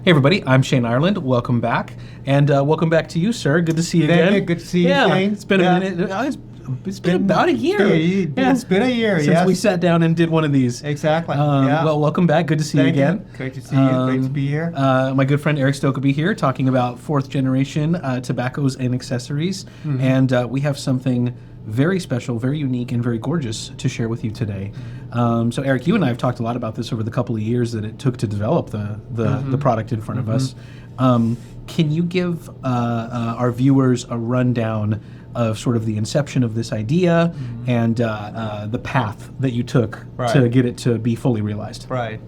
Hey everybody, I'm Shane Ireland. Welcome back, and welcome back to you, sir. Good to see you again. Good to see you, Shane. It's been a minute. It's been about a year. It's been a year since we sat down and did one of these. Exactly. Well, welcome back. Good to see you again. Great to see you. Great to be here. My good friend Erik Stokkebye here, talking about fourth generation tobaccos and accessories, and we have something very special, very unique, and very gorgeous to share with you today. So Erik, you and I have talked a lot about this over the couple of years that it took to develop the product in front of us. Can you give our viewers a rundown of sort of the inception of this idea and the path that you took to get it to be fully realized? Right.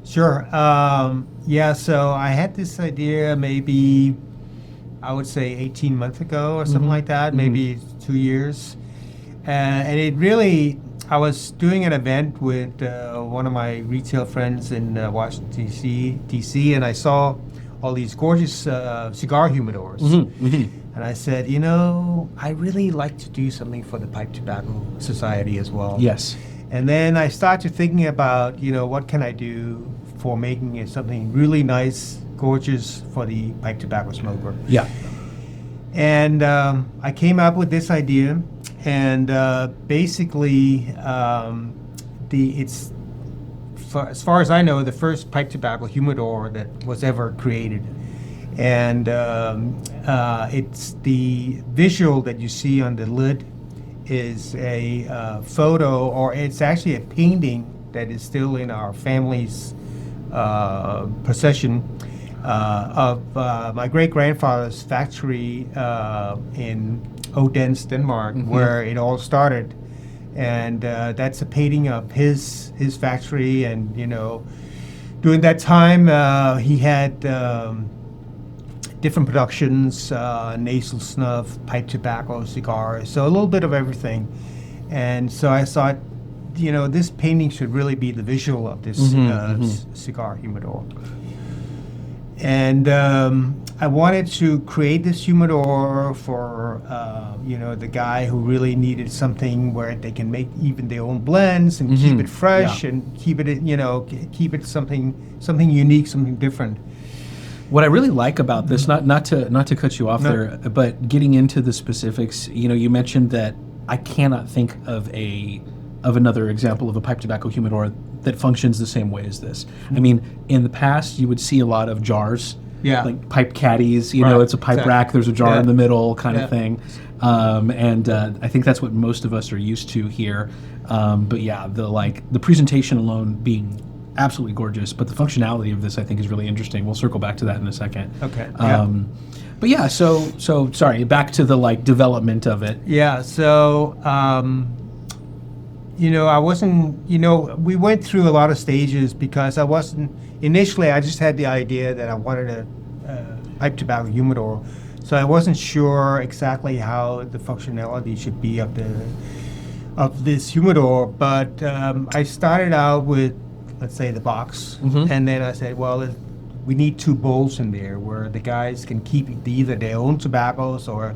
Sure. So I had this idea maybe, I would say 18 months ago or something like that, maybe 2 years. And it really, I was doing an event with one of my retail friends in Washington, D.C., and I saw all these gorgeous cigar humidors. And I said, I really like to do something for the Pipe Tobacco Society as well. Yes. And then I started thinking about, what can I do for making it something really nice, gorgeous for the pipe tobacco smoker. Yeah. And I came up with this idea, and basically, it's as far as I know, the first pipe tobacco humidor that was ever created. And it's the visual that you see on the lid is a photo, or it's actually a painting that is still in our family's possession of my great-grandfather's factory in Odense, Denmark, where it all started. And that's a painting of his factory. And, during that time, he had different productions, nasal snuff, pipe tobacco, cigars, so a little bit of everything. And so I thought, this painting should really be the visual of this cigar humidor. And I wanted to create this humidor for, the guy who really needed something where they can make even their own blends and keep it fresh and keep it, keep it something unique, something different. What I really like about this, not to cut you off there, but getting into the specifics, you mentioned that I cannot think of another example of a pipe tobacco humidor that functions the same way as this. I mean, in the past, you would see a lot of jars, like pipe caddies. It's a pipe rack. There's a jar in the middle, kind of thing. And I think that's what most of us are used to here. But yeah, the presentation alone being absolutely gorgeous, but the functionality of this I think is really interesting. We'll circle back to that in a second. Okay. But yeah, so sorry, back to the development of it. Yeah. So I wasn't. We went through a lot of stages because I wasn't initially. I just had the idea that I wanted a pipe tobacco humidor, so I wasn't sure exactly how the functionality should be of this humidor. But I started out with, let's say, the box, and then I said, well, we need two bowls in there where the guys can keep either their own tobaccos or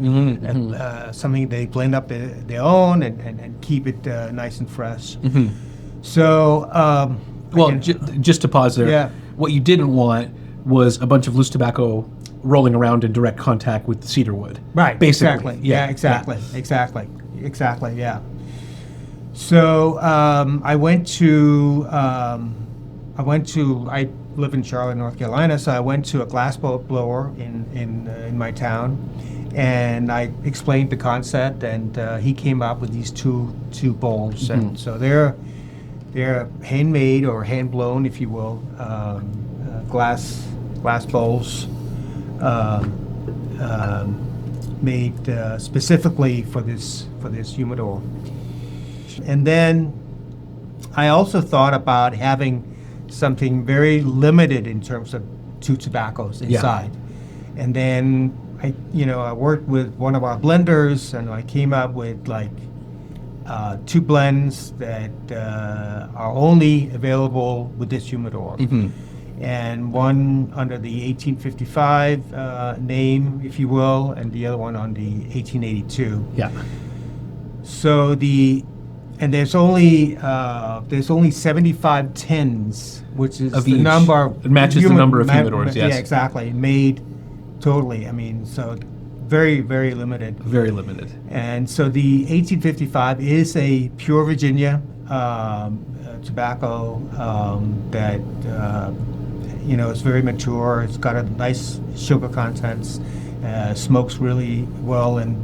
something they blend up their own and keep it nice and fresh. So, just to pause there, what you didn't want was a bunch of loose tobacco rolling around in direct contact with the cedar wood. Right. Basically. Exactly. Yeah. So I live in Charlotte, North Carolina, so I went to a glass blower in my town, and I explained the concept, and he came up with these two bowls, and so they're handmade or hand blown, if you will, glass bowls made specifically for this humidor. And then I also thought about having something very limited in terms of two tobaccos inside. And then I worked with one of our blenders, and I came up with two blends that are only available with this humidor. And one under the 1855 name, if you will, and the other one on the 1882. Yeah. So there's only 75 tins which is Of the each. number. It matches the number of humidors, yes. Yeah, exactly. Made totally. I mean, so very, very limited. Very limited. And so the 1855 is a pure Virginia tobacco that it's very mature. It's got a nice sugar contents. Smokes really well and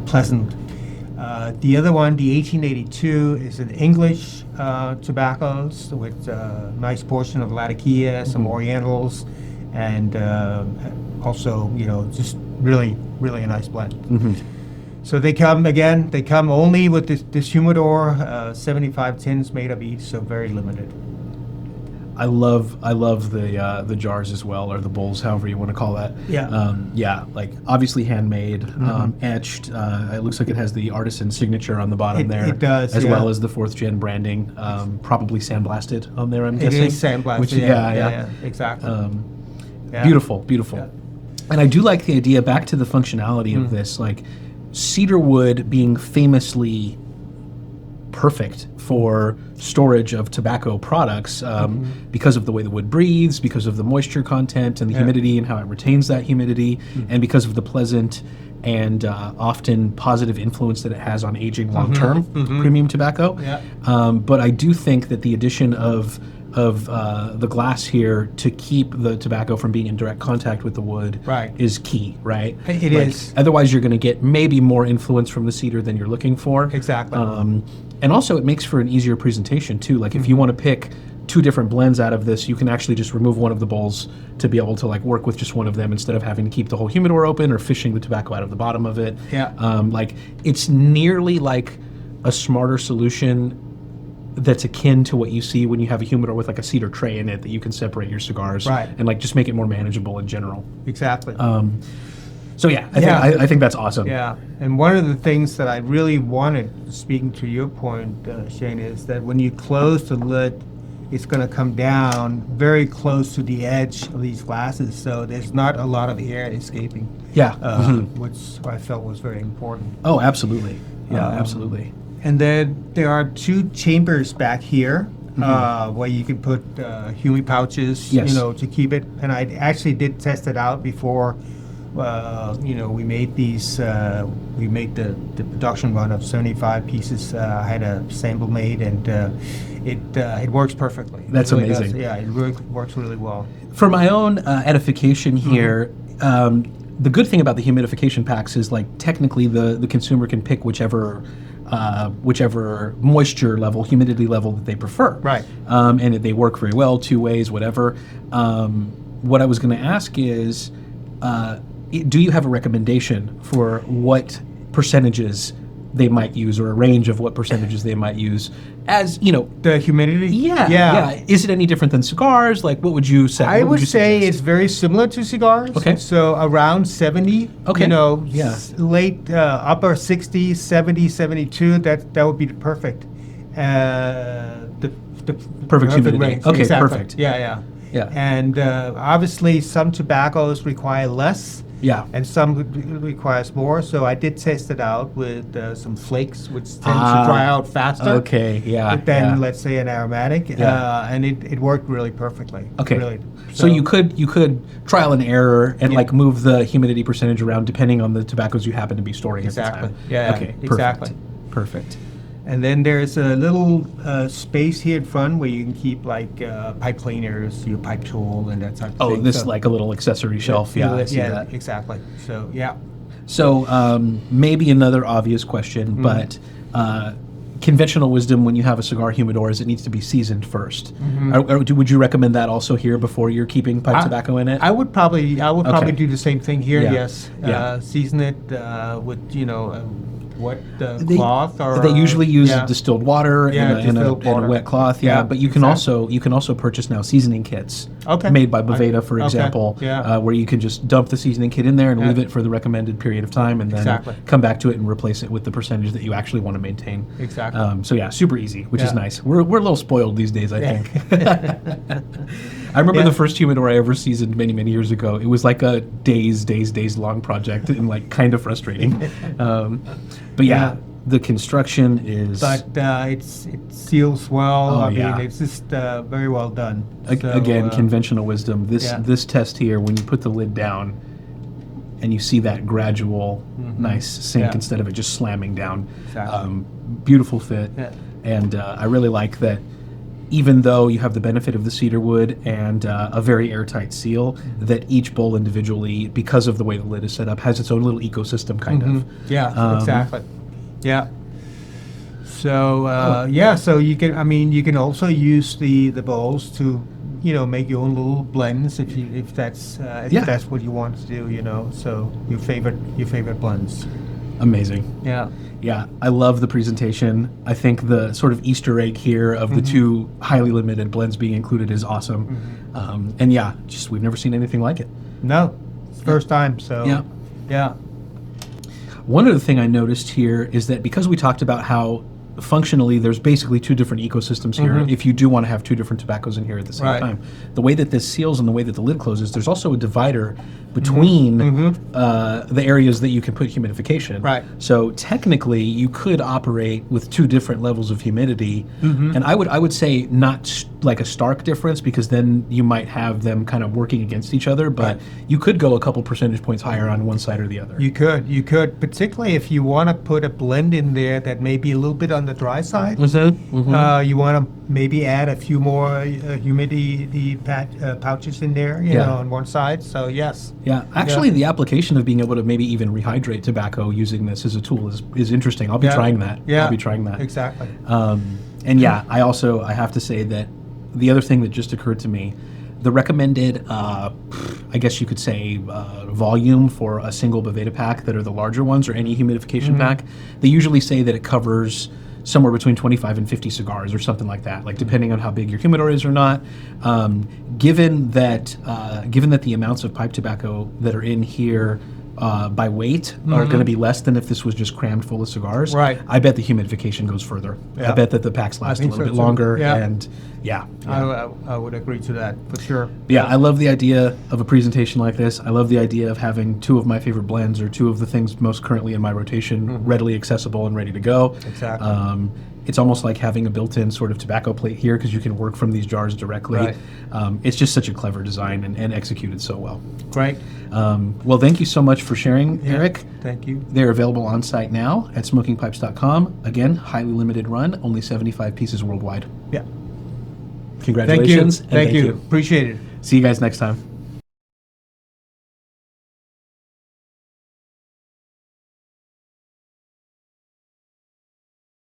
pleasant. The other one, the 1882, is an English tobaccos with a nice portion of Latakia, some Orientals, and also, just really, really a nice blend. Mm-hmm. So they come only with this humidor, 75 tins made of each, so very limited. I love the jars as well, or the bowls, however you want to call that. Yeah. Like obviously handmade, etched. It looks like it has the artisan signature on the bottom there. It does, as yeah. well as the 4th gen branding. Probably sandblasted on there, I'm guessing. It is sandblasted. Which, yeah, exactly. Yeah. Beautiful. Yeah. And I do like the idea. Back to the functionality of this, like cedar wood being famously perfect for storage of tobacco products because of the way the wood breathes, because of the moisture content and the humidity and how it retains that humidity, and because of the pleasant and often positive influence that it has on aging long-term premium tobacco. Yeah. But I do think that the addition of the glass here to keep the tobacco from being in direct contact with the wood is key, right? It is. Otherwise, you're going to get maybe more influence from the cedar than you're looking for. Exactly. And also, it makes for an easier presentation, too. Like, if you want to pick 2 different blends out of this, you can actually just remove one of the bowls to be able to, like, work with just one of them instead of having to keep the whole humidor open or fishing the tobacco out of the bottom of it. Yeah. Like, it's nearly like a smarter solution that's akin to what you see when you have a humidor with like a cedar tray in it that you can separate your cigars and like just make it more manageable in general. Exactly. So yeah, I think that's awesome. Yeah, and one of the things that I really wanted, speaking to your point, Shane, is that when you close the lid, it's going to come down very close to the edge of these glasses, so there's not a lot of air escaping. Yeah. Which I felt was very important. Oh, absolutely. Yeah, absolutely. And then there are 2 chambers back here where you can put Huey pouches, to keep it. And I actually did test it out before. We made these. We made the production run of 75 pieces. I had a sample made, and it works perfectly. That's really amazing. Does. Yeah, it works really well. For my own edification here, the good thing about the humidification packs is like technically the consumer can pick whichever moisture level, humidity level that they prefer. Right. And they work very well, 2 ways, whatever. What I was going to ask is, do you have a recommendation for what percentages they might use, or a range of what percentages they might use as, The humidity? Yeah. Is it any different than cigars? Like, what would you say? I would say it's very similar to cigars. Okay. So around 70. Okay. Late upper 60s, 70, 72. That would be the perfect. The Perfect humidity. range. Okay, exactly. perfect. Yeah. Yeah. And obviously, some tobaccos require less. Yeah. And some requires more. So I did test it out with some flakes, which tend to dry out faster. Okay. Yeah. Than let's say an aromatic, Yeah. and it worked really perfectly. Okay. Really. So you could trial and error and like move the humidity percentage around depending on the tobaccos you happen to be storing Exactly. at the time. Yeah. Okay. Exactly. Perfect. And then there's a little space here in front where you can keep like pipe cleaners, your pipe tool, and that type of thing. Oh, this like a little accessory shelf. Yeah, I see that. Exactly. So yeah. So maybe another obvious question, but conventional wisdom when you have a cigar humidor is it needs to be seasoned first. Would you recommend that also here before you're keeping pipe tobacco in it? I would probably do the same thing here. Yeah. Yes. Yeah. Season it with cloth or they usually use distilled water and a wet cloth. Yeah, but you can also purchase now seasoning kits made by Boveda, for example, where you can just dump the seasoning kit in there and leave it for the recommended period of time, and then come back to it and replace it with the percentage that you actually want to maintain. Exactly. So yeah, super easy, which is nice. We're a little spoiled these days, I think. I remember the first humidor I ever seasoned many years ago. It was like a days long project and like kind of frustrating. But The construction is but it seals well. Oh, I mean, yeah. it's just very well done. again conventional wisdom. Yeah. This test here, when you put the lid down, and you see that gradual, nice sink Yeah. instead of it just slamming down. Exactly. Beautiful fit, Yeah. and I really like that. Even though you have the benefit of the cedar wood and a very airtight seal, that each bowl individually, because of the way the lid is set up, has its own little ecosystem, kind of. Yeah, exactly. Yeah. So so you can. I mean, you can also use the bowls to, make your own little blends if that's what you want to do. So your favorite blends. Amazing. Yeah. Yeah, I love the presentation. I think the sort of Easter egg here of the two highly limited blends being included is awesome. And yeah, just we've never seen anything like it. No, it's first time. So Yeah. yeah. One other thing I noticed here is that because we talked about how functionally there's basically two different ecosystems here, if you do want to have two different tobaccos in here at the same Right. time. The way that this seals and the way that the lid closes, there's also a divider between the areas that you can put humidification. Right. So technically you could operate with two different levels of humidity, and I would say not like a stark difference, because then you might have them kind of working against each other, but you could go a couple percentage points higher on one side or the other. You could, particularly if you want to put a blend in there that may be a little bit on the dry side. Was that? You want to maybe add a few more humidity pouches in there, on one side. So yes. Yeah, actually, the application of being able to maybe even rehydrate tobacco using this as a tool is interesting. I'll be trying that. Yeah. I'll be trying that. Exactly. And yeah, I have to say that the other thing that just occurred to me, the recommended, I guess you could say, volume for a single Boveda pack that are the larger ones, or any humidification pack, they usually say that it covers somewhere between 25 and 50 cigars or something like that, like depending on how big your humidor is or not. Given that the amounts of pipe tobacco that are in here by weight are going to be less than if this was just crammed full of cigars, Right. I bet the humidification goes further. Yeah. I bet that the packs last a think little so bit too. longer, Yeah. and yeah. I would agree to that for sure. Yeah, I love the idea of a presentation like this. I love the idea of having two of my favorite blends, or two of the things most currently in my rotation, readily accessible and ready to go. Exactly. It's almost like having a built-in sort of tobacco plate here, because you can work from these jars directly. Right. It's just such a clever design and executed so well. Great. Well, thank you so much for sharing, Yeah. Erik. Thank you. They're available on site now at smokingpipes.com. Again, highly limited run, only 75 pieces worldwide. Yeah. Congratulations. Thank you. Appreciate it. See you guys next time.